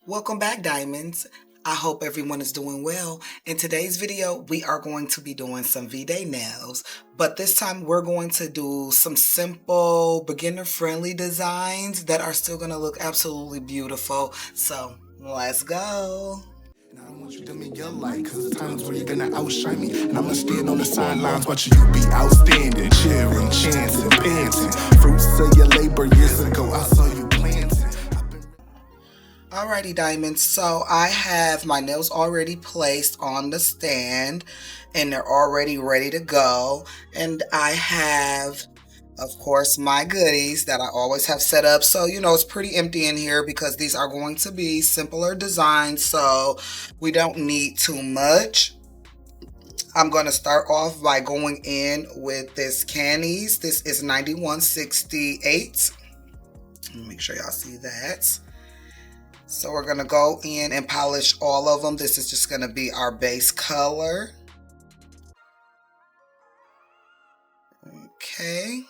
Welcome back, Diamonds. I hope everyone is doing well. In today's video, we are going to be doing some V-Day nails, but this time we're going to do some simple, beginner-friendly designs that are still going to look absolutely beautiful. So, let's go. Now I want you to make your light, cause times where you're gonna outshine me. And I'ma stand on the sidelines watching you be outstanding, cheering, chanting, panting. Fruits of your labor years ago, I saw you planting. Alrighty, Diamonds, so I have my nails already placed on the stand and they're already ready to go. And I have, of course, my goodies that I always have set up. So, it's pretty empty in here because these are going to be simpler designs, so we don't need too much. I'm going to start off by going in with this Candies. This is 9168. Let me make sure y'all see that. So we're going to go in and polish all of them. This is just going to be our base color. Okay.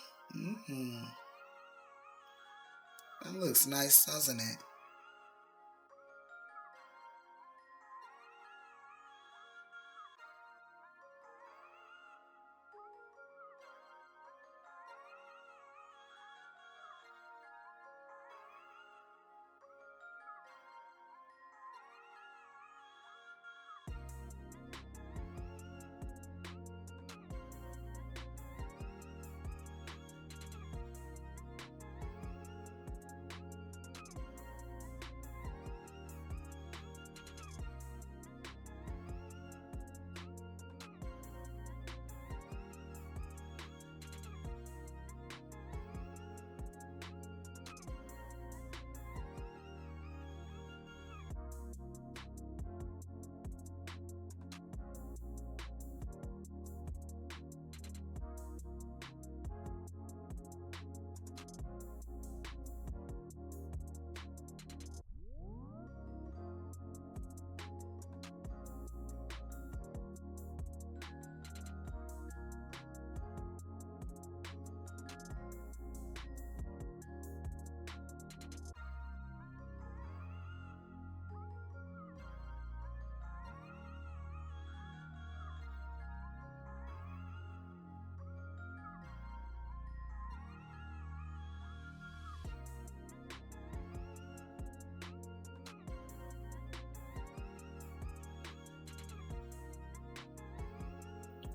That looks nice, doesn't it?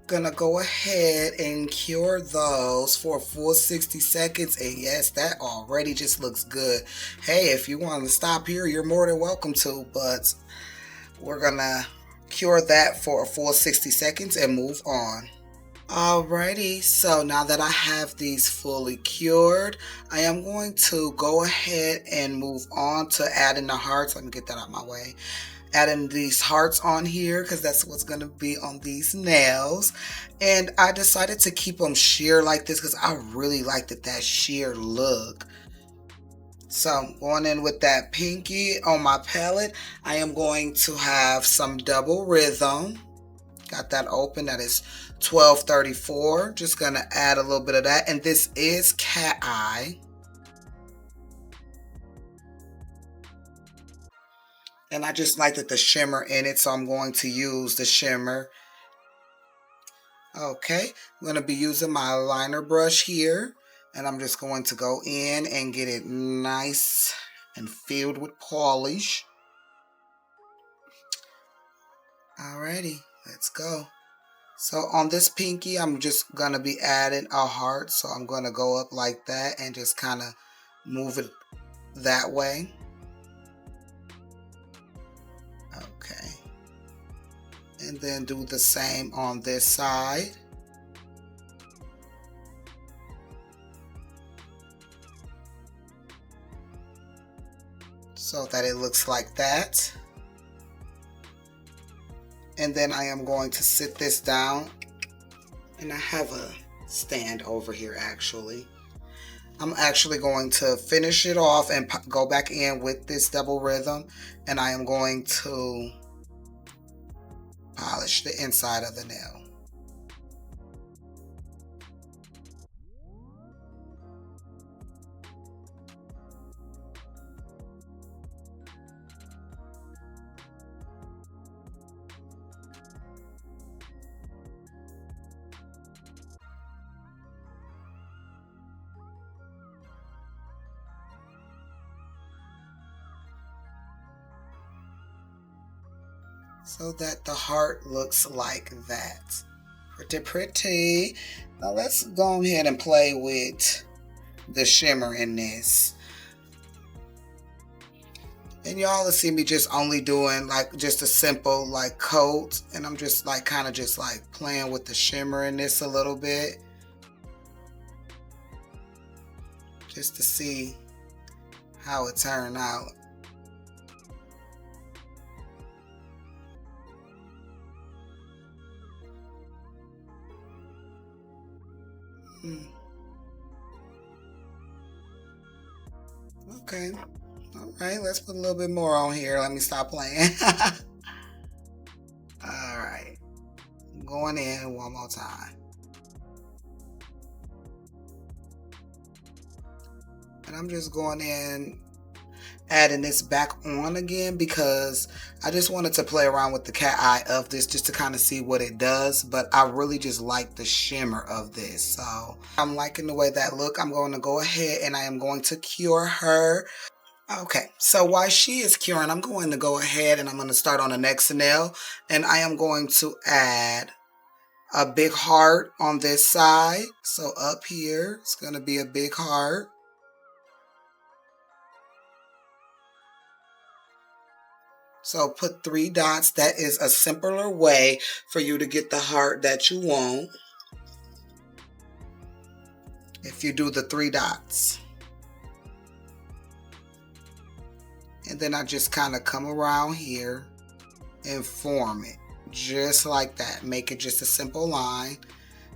Gonna go ahead and cure those for a full 60 seconds, and yes, that already just looks good. Hey, if you want to stop here, you're more than welcome to, but we're gonna cure that for a full 60 seconds and move on. Alrighty, so now that I have these fully cured, I am going to go ahead and move on to adding the hearts. Let me get that out of my way. Adding these hearts on here because that's what's going to be on these nails. And I decided to keep them sheer like this because I really like that sheer look. So I'm going in with that pinky on my palette. I am going to have some double rhythm. Got that open. That is 1234. Just going to add a little bit of that. And this is cat eye. And I just like the shimmer in it, so I'm going to use the shimmer. Okay, I'm going to be using my liner brush here, and I'm just going to go in and get it nice and filled with polish. Alrighty, let's go. So on this pinky, I'm just going to be adding a heart, so I'm going to go up like that and just kind of move it that way. Okay, and then do the same on this side. So that it looks like that. And then I am going to sit this down, and I have a stand over here actually. I'm actually going to finish it off and go back in with this double rhythm, and I am going to polish the inside of the nail. so that the heart looks like that. Pretty, pretty. Now let's go ahead and play with the shimmer in this. And y'all will see me just only doing like just a simple like coat, and I'm just like kind of just like playing with the shimmer in this a little bit, just to see how it turned out. Okay. All right, let's put a little bit more on here. Let me stop playing. All right. Going in one more time. And I'm just going in, adding this back on again because I just wanted to play around with the cat eye of this just to kind of see what it does, but I really just like the shimmer of this. So I'm liking the way that look. I'm going to go ahead and I am going to cure her. Okay, so while she is curing, I'm going to go ahead and I'm going to start on the next nail, and I am going to add a big heart on this side. So up here, it's going to be a big heart. So put 3 dots. That is a simpler way for you to get the heart that you want if you do the 3 dots. And then I just kind of come around here and form it just like that. Make it just a simple line.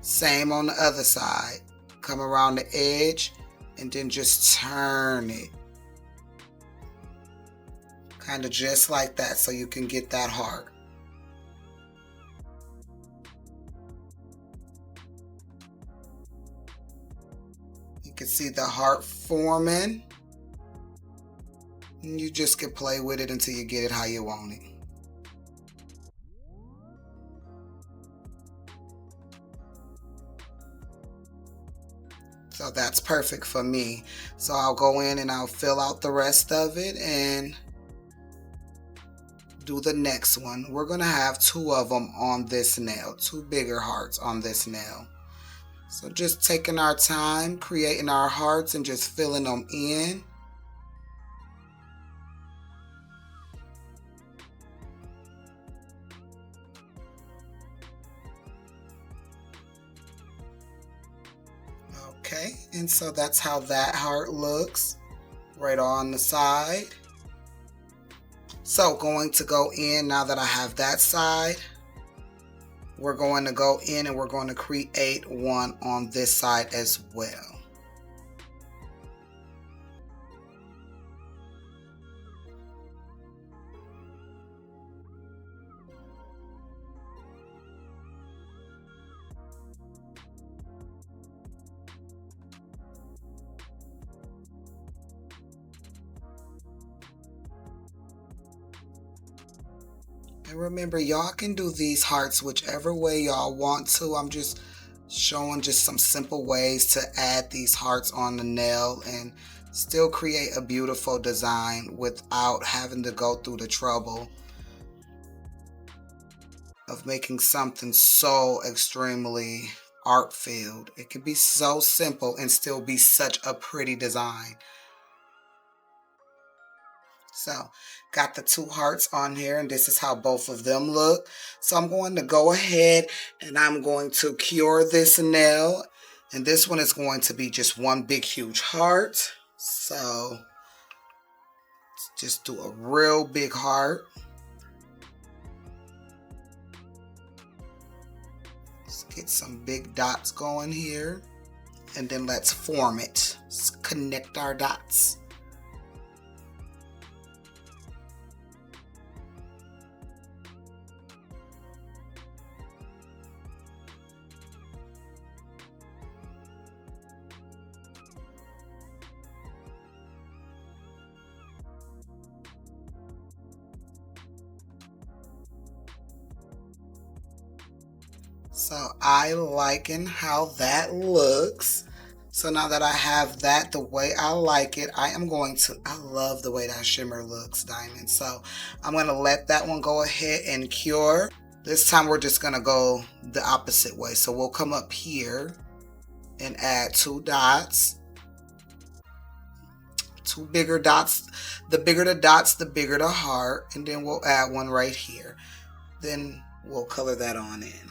Same on the other side. Come around the edge and then just turn it. Kind of just like that so you can get that heart. You can see the heart forming. And you just can play with it until you get it how you want it. So that's perfect for me. So I'll go in and I'll fill out the rest of it and do the next one. We're going to have 2 of them on this nail, 2 bigger hearts on this nail. So just taking our time, creating our hearts and just filling them in. Okay, and so that's how that heart looks right on the side. So going to go in, now that I have that side, we're going to go in and we're going to create one on this side as well. And remember, y'all can do these hearts whichever way y'all want to. I'm just showing just some simple ways to add these hearts on the nail and still create a beautiful design without having to go through the trouble of making something so extremely art-filled. It can be so simple and still be such a pretty design. So got the 2 hearts on here and this is how both of them look. So I'm going to go ahead and I'm going to cure this nail, and this one is going to be just one big huge heart. So let's just do a real big heart. Let's get some big dots going here and then let's form it. Let's connect our dots. So I liking how that looks. So now that I have that the way I like it, I love the way that shimmer looks, Diamond. So I'm going to let that one go ahead and cure. This time we're just going to go the opposite way. So we'll come up here and add 2 dots. 2 bigger dots. The bigger the dots, the bigger the heart. And then we'll add one right here. Then we'll color that on in.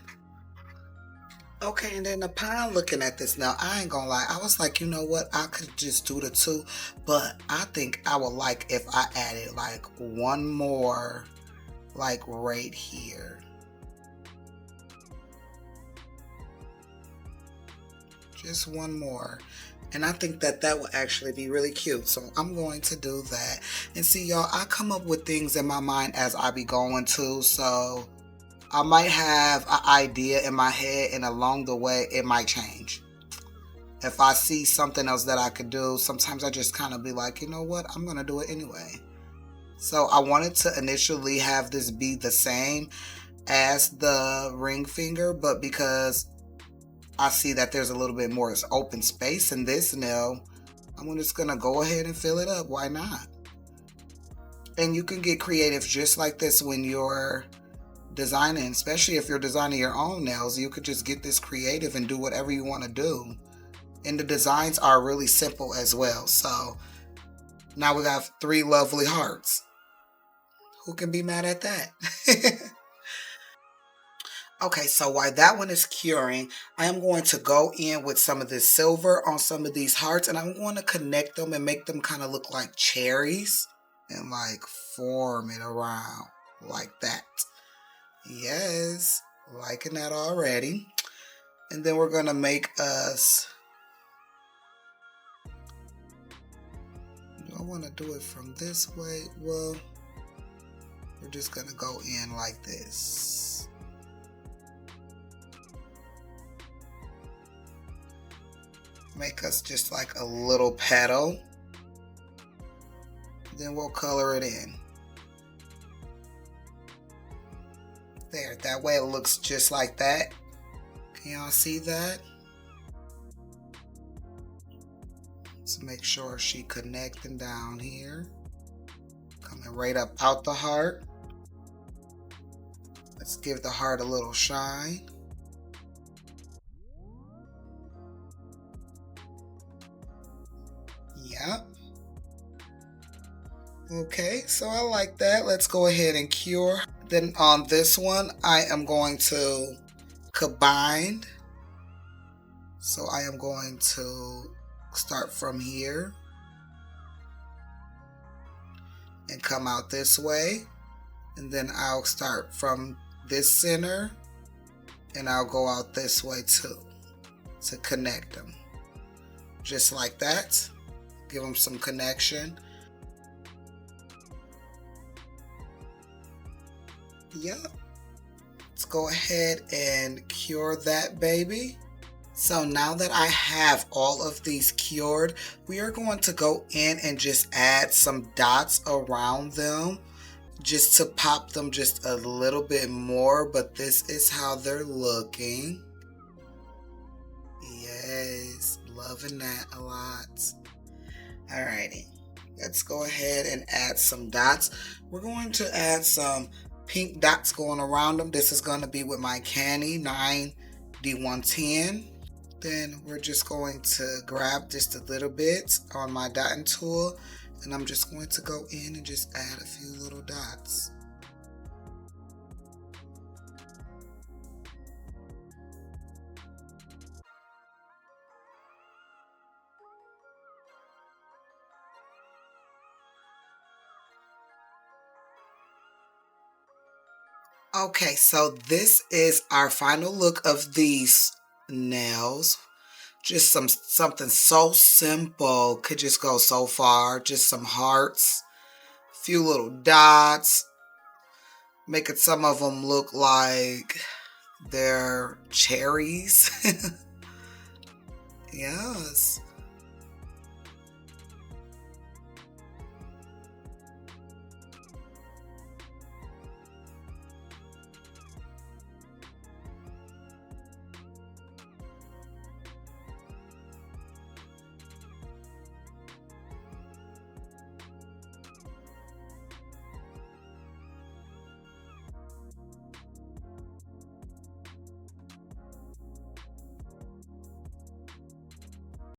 Okay, and then upon looking at this now, I ain't gonna lie, I was like, you know what, I could just do the 2, but I think I would like if I added like one more, like right here. Just one more. And I think that that would actually be really cute. So I'm going to do that. And see, y'all, I come up with things in my mind as I be going to, so I might have an idea in my head, and along the way, it might change. If I see something else that I could do, sometimes I just kind of be like, you know what, I'm going to do it anyway. So I wanted to initially have this be the same as the ring finger, but because I see that there's a little bit more open space in this nail, I'm just going to go ahead and fill it up. Why not? And you can get creative just like this when you're designing, especially if you're designing your own nails. You could just get this creative and do whatever you want to do. And the designs are really simple as well. So now we got 3 lovely hearts. Who can be mad at that? Okay, so while that one is curing, I am going to go in with some of this silver on some of these hearts, and I'm going to connect them and make them kind of look like cherries and like form it around like that. Yes, liking that already. And then we're going to make us, do I want to do it from this way? Well, we're just going to go in like this. Make us just like a little petal. Then we'll color it in. There, that way it looks just like that. Can y'all see that? So make sure she connecting down here. Coming right up out the heart. Let's give the heart a little shine. Yep. Okay, so I like that. Let's go ahead and cure. Then on this one, I am going to combine. So I am going to start from here and come out this way. And then I'll start from this center and I'll go out this way too to connect them. Just like that. Give them some connection. Yep. Let's go ahead and cure that baby. So now that I have all of these cured, we are going to go in and just add some dots around them just to pop them just a little bit more, but this is how they're looking. Yes, loving that a lot. Alrighty, let's go ahead and add some dots. We're going to add some pink dots going around them. This is going to be with my Canny 9D110. Then we're just going to grab just a little bit on my dotting tool, and I'm just going to go in and just add a few little dots. Okay, so this is our final look of these nails. Just something so simple, could just go so far. Just some hearts, a few little dots, making some of them look like they're cherries. Yes,